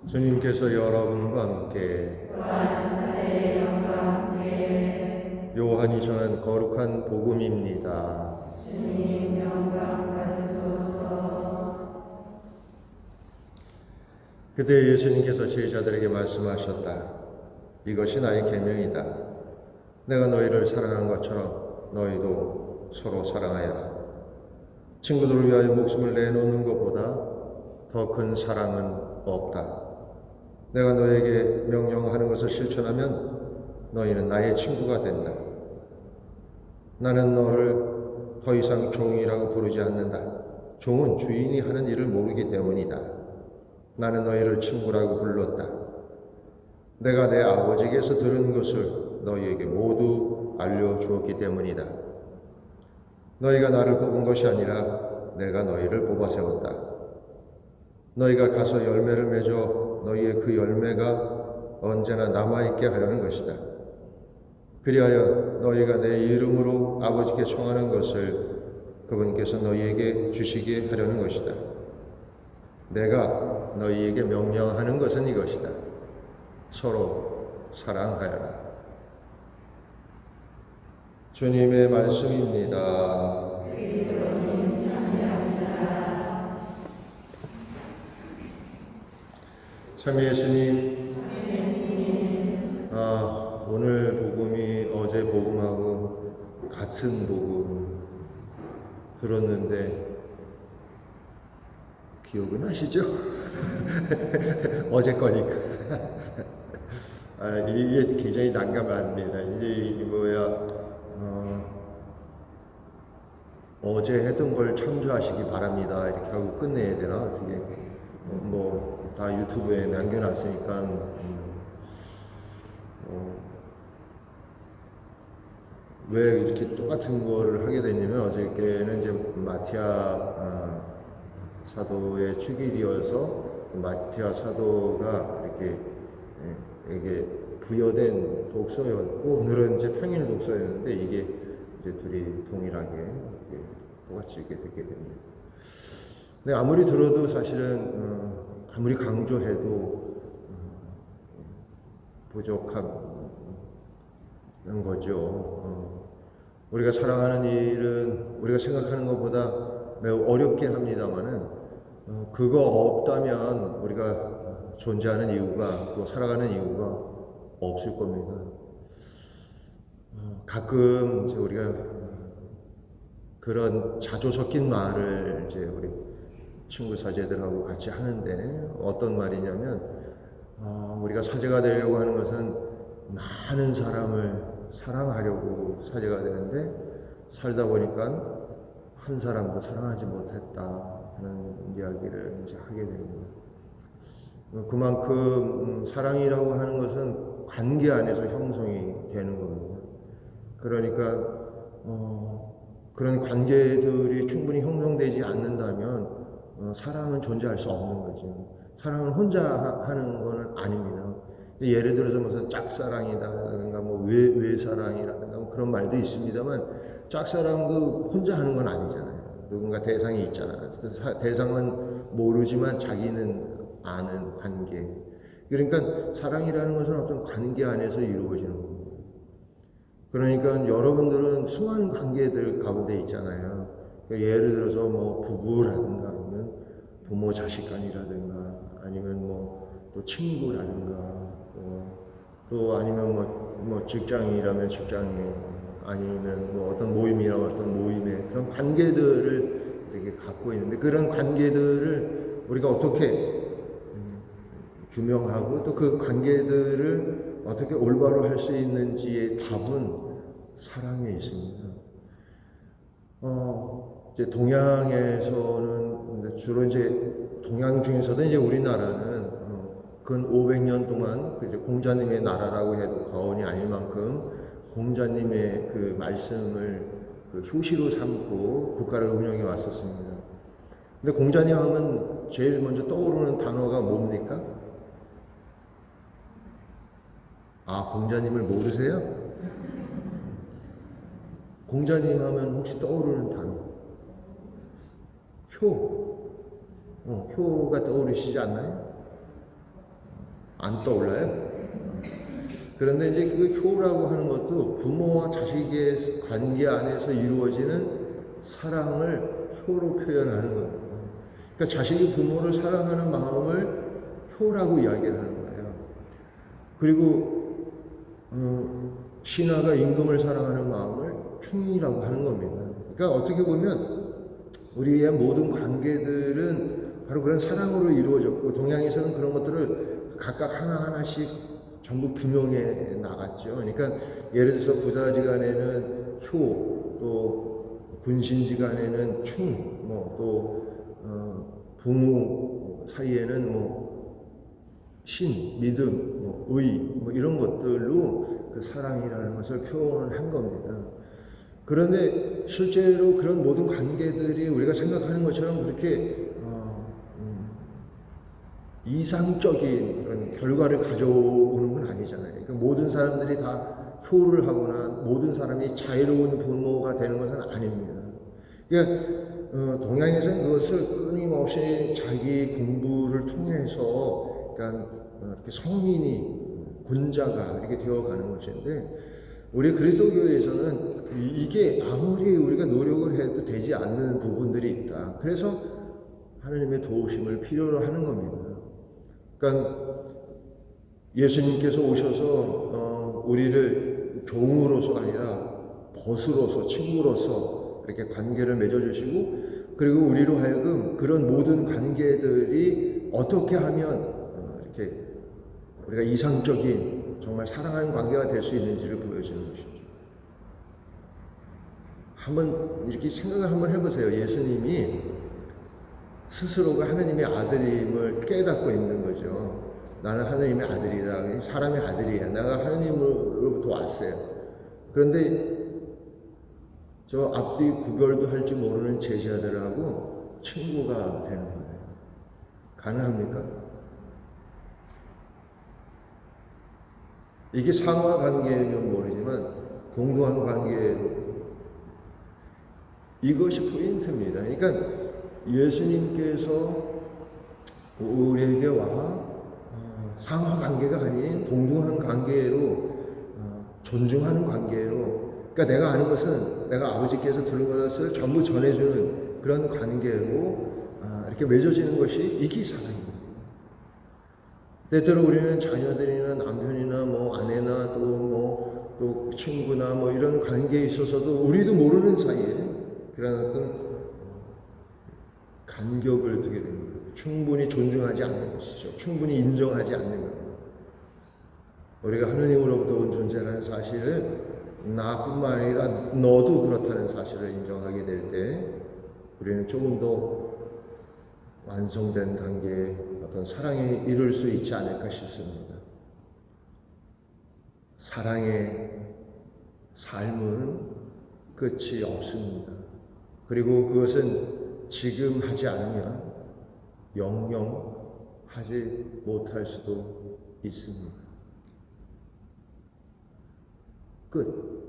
주님께서 여러분과 함께 요한이 전한 거룩한 복음입니다. 주님 영광 받으소서. 그때 예수님께서 제자들에게 말씀하셨다. 이것이 나의 계명이다. 내가 너희를 사랑한 것처럼 너희도 서로 사랑하여라. 친구들을 위하여 목숨을 내놓는 것보다 더 큰 사랑은 없다. 내가 너에게 명령하는 것을 실천하면 너희는 나의 친구가 된다. 나는 너를 더 이상 종이라고 부르지 않는다. 종은 주인이 하는 일을 모르기 때문이다. 나는 너희를 친구라고 불렀다. 내가 내 아버지께서 들은 것을 너희에게 모두 알려주었기 때문이다. 너희가 나를 뽑은 것이 아니라 내가 너희를 뽑아 세웠다. 너희가 가서 열매를 맺어 너희의 그 열매가 언제나 남아있게 하려는 것이다. 그리하여 너희가 내 이름으로 아버지께 청하는 것을 그분께서 너희에게 주시게 하려는 것이다. 내가 너희에게 명령하는 것은 이것이다. 서로 사랑하여라. 주님의 말씀입니다. 참 예수님, 오늘 복음이 어제 복음하고 같은 복음 들었는데 기억은 나시죠? 어제 거니까. 이게 굉장히 난감합니다. 이제 어제 했던 걸 참조하시기 바랍니다. 이렇게 하고 끝내야 되나 어떻게? 다 유튜브에 남겨놨으니까 왜 이렇게 똑같은 거를 하게 됐냐면 어저께는 이제 마티아 사도의 축일이어서 마티아 사도가 이게 부여된 독서였고 오늘은 이제 평일 독서였는데 이게 이제 둘이 동일하게 똑같이 이렇게 듣게 됩니다. 근데 아무리 들어도 사실은 아무리 강조해도 부족한 거죠. 우리가 사랑하는 일은 우리가 생각하는 것보다 매우 어렵긴 합니다만은 그거 없다면 우리가 존재하는 이유가 또 살아가는 이유가 없을 겁니다. 가끔 이제 우리가 그런 자조 섞인 말을 이제 우리 친구 사제들하고 같이 하는데 어떤 말이냐면 우리가 사제가 되려고 하는 것은 많은 사람을 사랑하려고 사제가 되는데 살다 보니까 한 사람도 사랑하지 못했다 하는 이야기를 이제 하게 됩니다. 그만큼 사랑이라고 하는 것은 관계 안에서 형성이 되는 겁니다. 그러니까 그런 관계들이 충분히 형성되지 않는다면 사랑은 존재할 수 없는 거죠. 사랑은 혼자 하는 건 아닙니다. 예를 들어서 무슨 짝사랑이라든가 외사랑이라든가 그런 말도 있습니다만 짝사랑도 혼자 하는 건 아니잖아요. 누군가 대상이 있잖아요. 대상은 모르지만 자기는 아는 관계. 그러니까 사랑이라는 것은 어떤 관계 안에서 이루어지는 겁니다. 그러니까 여러분들은 수많은 관계들 가운데 있잖아요. 그러니까 예를 들어서 부부라든가 아니면 부모 자식 간이라든가 아니면 또 친구라든가 또 아니면 직장이라면 직장에 아니면 어떤 모임이라면 어떤 모임에 그런 관계들을 이렇게 갖고 있는데 그런 관계들을 우리가 어떻게 규명하고 또 그 관계들을 어떻게 올바로 할 수 있는지의 답은 사랑에 있습니다. 이제 동양에서는 주로 이제 동양 중에서도 이제 우리나라는 근 500년 동안 이제 공자님의 나라라고 해도 과언이 아닐 만큼 공자님의 그 말씀을 효시로 삼고 국가를 운영해 왔었습니다. 근데 공자님 하면 제일 먼저 떠오르는 단어가 뭡니까? 공자님을 모르세요? 공자님 하면 혹시 떠오르는 단어? 효가 떠오르시지 않나요? 안 떠올라요? 그런데 이제 그 효라고 하는 것도 부모와 자식의 관계 안에서 이루어지는 사랑을 효로 표현하는 겁니다. 그러니까 자식이 부모를 사랑하는 마음을 효라고 이야기를 하는 거예요. 그리고 신하가 임금을 사랑하는 마음을 충이라고 하는 겁니다. 그러니까 어떻게 보면 우리의 모든 관계들은 바로 그런 사랑으로 이루어졌고, 동양에서는 그런 것들을 각각 하나하나씩 전부 규명해 나갔죠. 그러니까 예를 들어서 부사지간에는 효, 또 군신지간에는 충, 또 부모 사이에는 신, 믿음, 의, 이런 것들로 그 사랑이라는 것을 표현을 한 겁니다. 그런데 실제로 그런 모든 관계들이 우리가 생각하는 것처럼 그렇게 이상적인 그런 결과를 가져오는 건 아니잖아요. 그러니까 모든 사람들이 다 효를 하거나 모든 사람이 자유로운 부모가 되는 것은 아닙니다. 그러니까 동양에서는 그것을 끊임없이 자기 공부를 통해서 그러니까 이렇게 성인이 군자가 이렇게 되어가는 것인데, 우리 그리스도교에서는 이게 아무리 우리가 노력을 해도 되지 않는 부분들이 있다. 그래서 하나님의 도우심을 필요로 하는 겁니다. 그러니까 예수님께서 오셔서 우리를 종으로서가 아니라 벗으로서, 친구로서 이렇게 관계를 맺어주시고, 그리고 우리로 하여금 그런 모든 관계들이 어떻게 하면 이렇게 우리가 이상적인 정말 사랑하는 관계가 될 수 있는지를 보여주는 것이죠. 한번 이렇게 생각을 한번 해보세요. 예수님이 스스로가 하나님의 아들임을 깨닫고 있는 거죠. 나는 하나님의 아들이다. 사람의 아들이야. 내가 하나님으로부터 왔어요. 그런데 저 앞뒤 구별도 할 줄 모르는 제자들하고 친구가 되는 거예요. 가능합니까? 이게 상하 관계면 모르지만 공동한 관계로, 이것이 포인트입니다. 그러니까 예수님께서 우리에게 와 상하 관계가 아닌 동등한 관계로, 존중하는 관계로, 그러니까 내가 아는 것은 내가 아버지께서 들은 것을 전부 전해주는 그런 관계로 이렇게 맺어지는 것이 이게 사랑입니다. 때때로 우리는 자녀들이나 남편이나 아내나 또 친구나 이런 관계에 있어서도 우리도 모르는 사이에 그런 어떤 간격을 두게 됩니다. 충분히 존중하지 않는 것이죠. 충분히 인정하지 않는 겁니다. 우리가 하느님으로부터 온 존재라는 사실을 나뿐만 아니라 너도 그렇다는 사실을 인정하게 될 때 우리는 조금 더 완성된 단계의 어떤 사랑에 이룰 수 있지 않을까 싶습니다. 사랑의 삶은 끝이 없습니다. 그리고 그것은 지금 하지 않으면 영영 하지 못할 수도 있습니다. 끝.